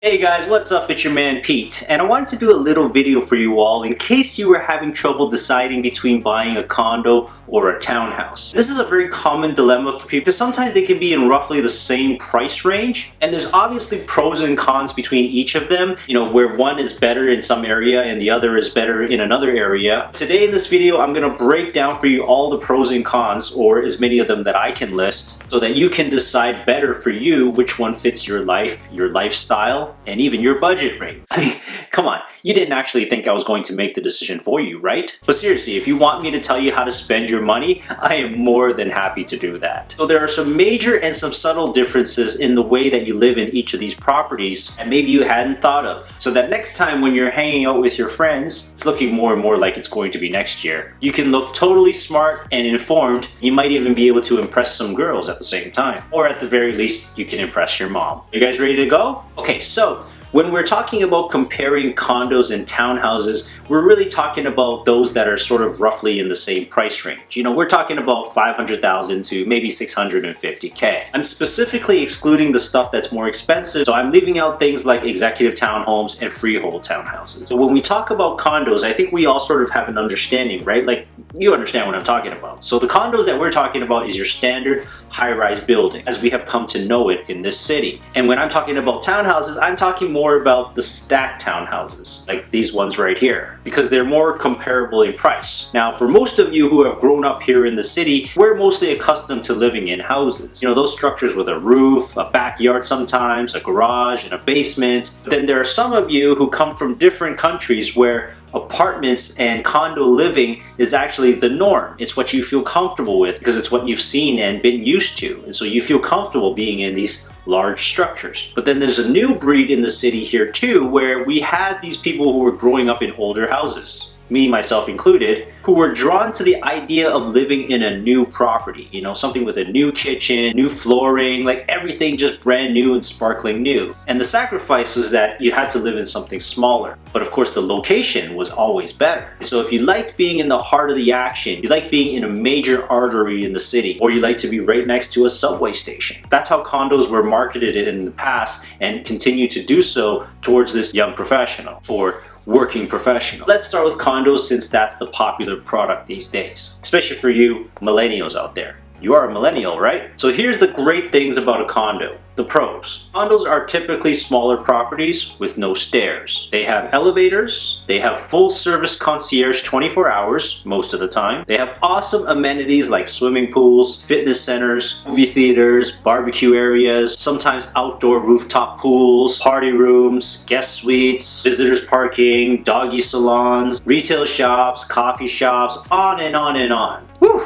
Hey guys, what's up? It's your man Pete, and I wanted to do a little video for you all in case you were having trouble deciding between buying a condo or a townhouse. This is a very common dilemma for people because sometimes they can be in roughly the same price range, and there's obviously pros and cons between each of them, where one is better in some area and the other is better in another area. Today in this video, I'm going to break down for you all the pros and cons, or as many of them that I can list, so that you can decide better for you which one fits your life, your lifestyle, and even your budget rate. I mean, come on, you didn't actually think I was going to make the decision for you, right? But seriously, if you want me to tell you how to spend your money, I am more than happy to do that. So there are some major and some subtle differences in the way that you live in each of these properties that maybe you hadn't thought of. So that next time when you're hanging out with your friends, it's looking more and more like it's going to be next year, you can look totally smart and informed. You might even be able to impress some girls at the same time. Or at the very least, you can impress your mom. You guys ready to go? Okay, so when we're talking about comparing condos and townhouses, we're really talking about those that are sort of roughly in the same price range. We're talking about $500,000 to maybe $650K. I'm specifically excluding the stuff that's more expensive, so I'm leaving out things like executive townhomes and freehold townhouses. So when we talk about condos, I think we all sort of have an understanding, right? Like, you understand what I'm talking about. So the condos that we're talking about is your standard high-rise building, as we have come to know it in this city. And when I'm talking about townhouses, I'm talking more about the stacked townhouses, like these ones right here, because they're more comparable in price. Now, for most of you who have grown up here in the city, we're mostly accustomed to living in houses. Those structures with a roof, a backyard sometimes, a garage, and a basement. But then there are some of you who come from different countries where apartments and condo living is actually the norm. It's what you feel comfortable with because it's what you've seen and been used to. And so you feel comfortable being in these large structures. But then there's a new breed in the city here too, where we had these people who were growing up in older houses, me, myself included, who were drawn to the idea of living in a new property, something with a new kitchen, new flooring, like everything just brand new and sparkling new. And the sacrifice was that you had to live in something smaller. But of course, the location was always better. So if you liked being in the heart of the action, you like being in a major artery in the city, or you like to be right next to a subway station. That's how condos were marketed in the past and continue to do so towards this young professional or working professional. Let's start with condos since that's the popular product these days, especially for you millennials out there. You are a millennial, right? So here's the great things about a condo. The pros. Condos are typically smaller properties with no stairs. They have elevators. They have full service concierge 24 hours most of the time. They have awesome amenities like swimming pools, fitness centers, movie theaters, barbecue areas, sometimes outdoor rooftop pools, party rooms, guest suites, visitors parking, doggy salons, retail shops, coffee shops, on and on and on. Whew!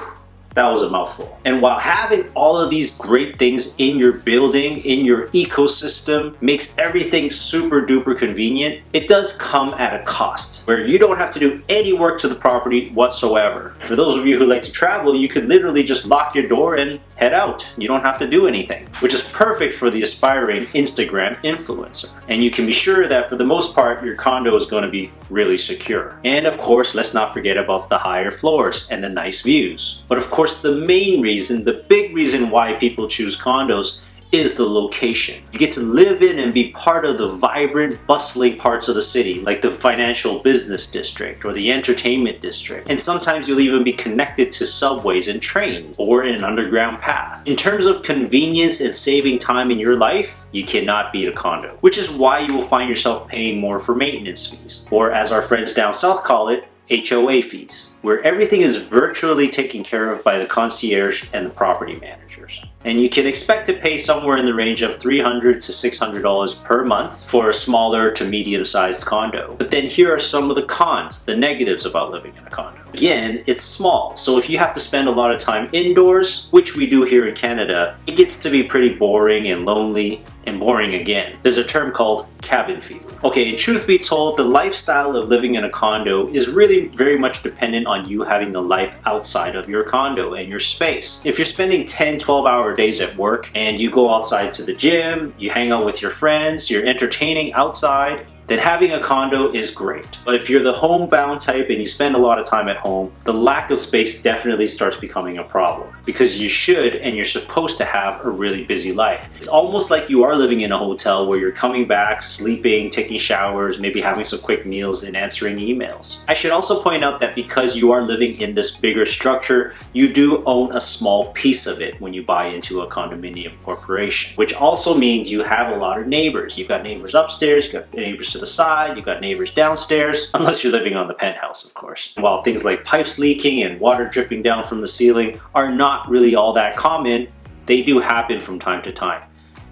That was a mouthful. And while having all of these great things in your building, in your ecosystem, makes everything super duper convenient, it does come at a cost where you don't have to do any work to the property whatsoever. For those of you who like to travel, you could literally just lock your door and head out. You don't have to do anything, which is perfect for the aspiring Instagram influencer. And you can be sure that for the most part, your condo is going to be really secure. And of course, let's not forget about the higher floors and the nice views. But of course, the main reason, the big reason why people choose condos is the location. You get to live in and be part of the vibrant, bustling parts of the city, like the financial business district or the entertainment district. And sometimes you'll even be connected to subways and trains or an underground path. In terms of convenience and saving time in your life, you cannot beat a condo, which is why you will find yourself paying more for maintenance fees, or as our friends down south call it, HOA fees, where everything is virtually taken care of by the concierge and the property managers. And you can expect to pay somewhere in the range of $300 to $600 per month for a smaller to medium-sized condo. But then here are some of the cons, the negatives about living in a condo. Again, it's small, so if you have to spend a lot of time indoors, which we do here in Canada, it gets to be pretty boring and lonely and boring again. There's a term called cabin fever. Okay, and truth be told, the lifestyle of living in a condo is really very much dependent on you having the life outside of your condo and your space. If you're spending 10, 12-hour days at work and you go outside to the gym, you hang out with your friends, you're entertaining outside, then having a condo is great. But if you're the homebound type and you spend a lot of time at home, the lack of space definitely starts becoming a problem, because you should and you're supposed to have a really busy life. It's almost like you are living in a hotel where you're coming back, sleeping, taking showers, maybe having some quick meals and answering emails. I should also point out that because you are living in this bigger structure, you do own a small piece of it when you buy into a condominium corporation, which also means you have a lot of neighbors. You've got neighbors upstairs, you've got neighbors to the side, you've got neighbors downstairs, unless you're living on the penthouse, of course. While things like pipes leaking and water dripping down from the ceiling are not really all that common, they do happen from time to time.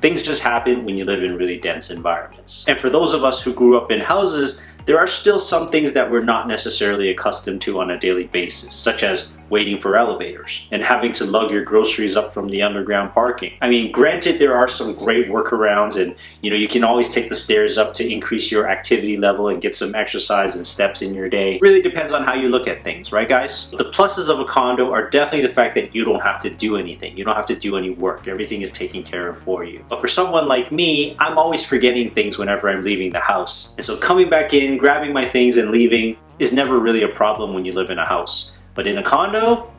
Things just happen when you live in really dense environments. And for those of us who grew up in houses, there are still some things that we're not necessarily accustomed to on a daily basis, such as waiting for elevators and having to lug your groceries up from the underground parking. I mean, granted, there are some great workarounds, and you can always take the stairs up to increase your activity level and get some exercise and steps in your day. It really depends on how you look at things, right guys? The pluses of a condo are definitely the fact that you don't have to do anything. You don't have to do any work. Everything is taken care of for you. But for someone like me, I'm always forgetting things whenever I'm leaving the house. And so coming back in, grabbing my things and leaving is never really a problem when you live in a house. But in a condo,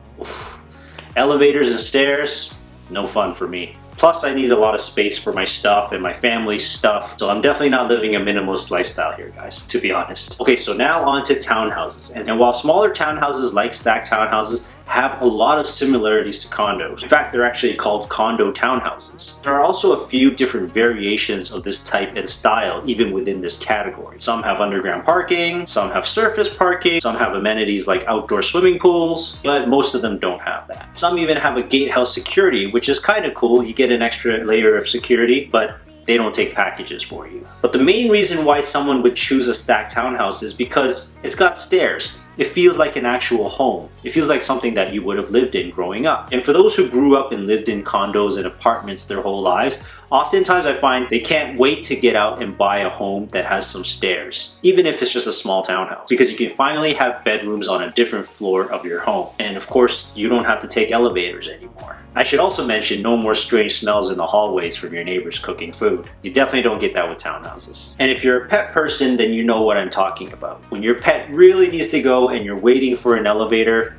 elevators and stairs, no fun for me. Plus, I need a lot of space for my stuff and my family's stuff, so I'm definitely not living a minimalist lifestyle here, guys, to be honest. Okay, so now on to townhouses. And while smaller townhouses like stacked townhouses have a lot of similarities to condos. In fact, they're actually called condo townhouses. There are also a few different variations of this type and style even within this category. Some have underground parking, some have surface parking, some have amenities like outdoor swimming pools, but most of them don't have that. Some even have a gatehouse security, which is kind of cool. You get an extra layer of security, but they don't take packages for you. But the main reason why someone would choose a stacked townhouse is because it's got stairs. It feels like an actual home. It feels like something that you would have lived in growing up. And for those who grew up and lived in condos and apartments their whole lives, oftentimes I find they can't wait to get out and buy a home that has some stairs, even if it's just a small townhouse, because you can finally have bedrooms on a different floor of your home. And of course, you don't have to take elevators anymore. I should also mention no more strange smells in the hallways from your neighbors cooking food. You definitely don't get that with townhouses. And if you're a pet person, then you know what I'm talking about. When your pet really needs to go and you're waiting for an elevator,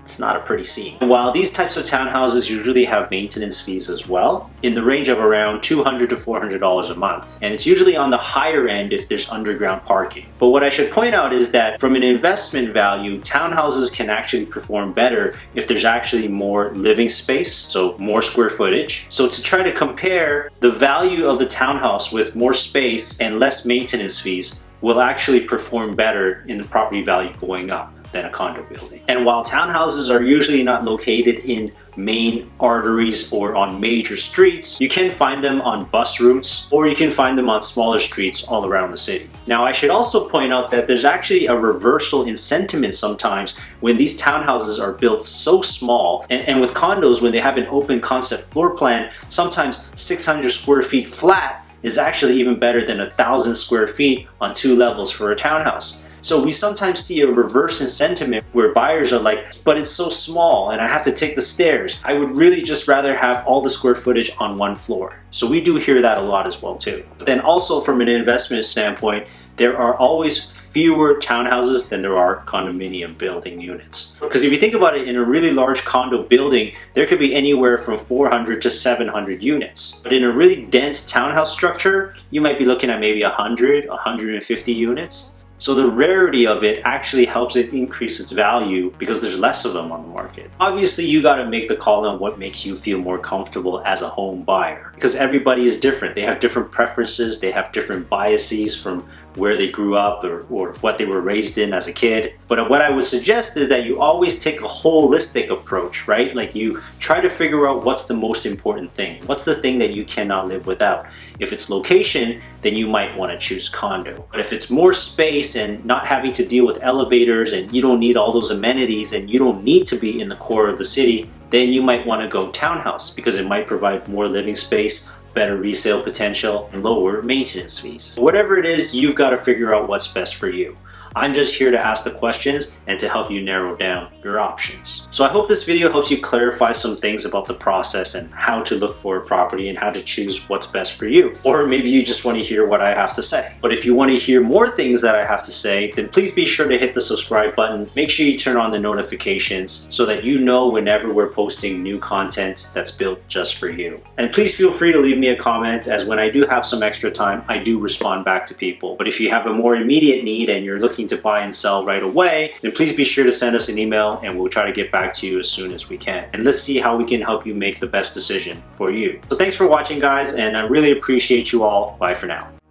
it's not a pretty scene. While these types of townhouses usually have maintenance fees as well, in the range of around $200 to $400 a month. And it's usually on the higher end if there's underground parking. But what I should point out is that from an investment value, townhouses can actually perform better if there's actually more living space, so more square footage. So to try to compare the value of the townhouse with more space and less maintenance fees will actually perform better in the property value going up than a condo building. And while townhouses are usually not located in main arteries or on major streets, you can find them on bus routes, or you can find them on smaller streets all around the city. Now, I should also point out that there's actually a reversal in sentiment sometimes when these townhouses are built so small, and with condos, when they have an open concept floor plan, sometimes 600 square feet flat is actually even better than 1,000 square feet on 2 levels for a townhouse. So we sometimes see a reverse in sentiment where buyers are like, but it's so small and I have to take the stairs. I would really just rather have all the square footage on one floor. So we do hear that a lot as well too. But then also from an investment standpoint, there are always fewer townhouses than there are condominium building units. Because if you think about it, in a really large condo building, there could be anywhere from 400 to 700 units. But in a really dense townhouse structure, you might be looking at maybe 100, 150 units. So the rarity of it actually helps it increase its value because there's less of them on the market. Obviously, you got to make the call on what makes you feel more comfortable as a home buyer, because everybody is different. They have different preferences, they have different biases from where they grew up or what they were raised in as a kid. But what I would suggest is that you always take a holistic approach, right? Like you try to figure out what's the most important thing. What's the thing that you cannot live without? If it's location, then you might want to choose condo. But if it's more space and not having to deal with elevators and you don't need all those amenities and you don't need to be in the core of the city, then you might want to go townhouse because it might provide more living space, better resale potential, and lower maintenance fees. Whatever it is, you've got to figure out what's best for you. I'm just here to ask the questions and to help you narrow down your options. So I hope this video helps you clarify some things about the process and how to look for a property and how to choose what's best for you. Or maybe you just want to hear what I have to say. But if you want to hear more things that I have to say, then please be sure to hit the subscribe button. Make sure you turn on the notifications so that you know whenever we're posting new content that's built just for you. And please feel free to leave me a comment, as when I do have some extra time, I do respond back to people. But if you have a more immediate need and you're looking to buy and sell right away, then please be sure to send us an email and we'll try to get back to you as soon as we can. And let's see how we can help you make the best decision for you. So thanks for watching, guys, and I really appreciate you all. Bye for now.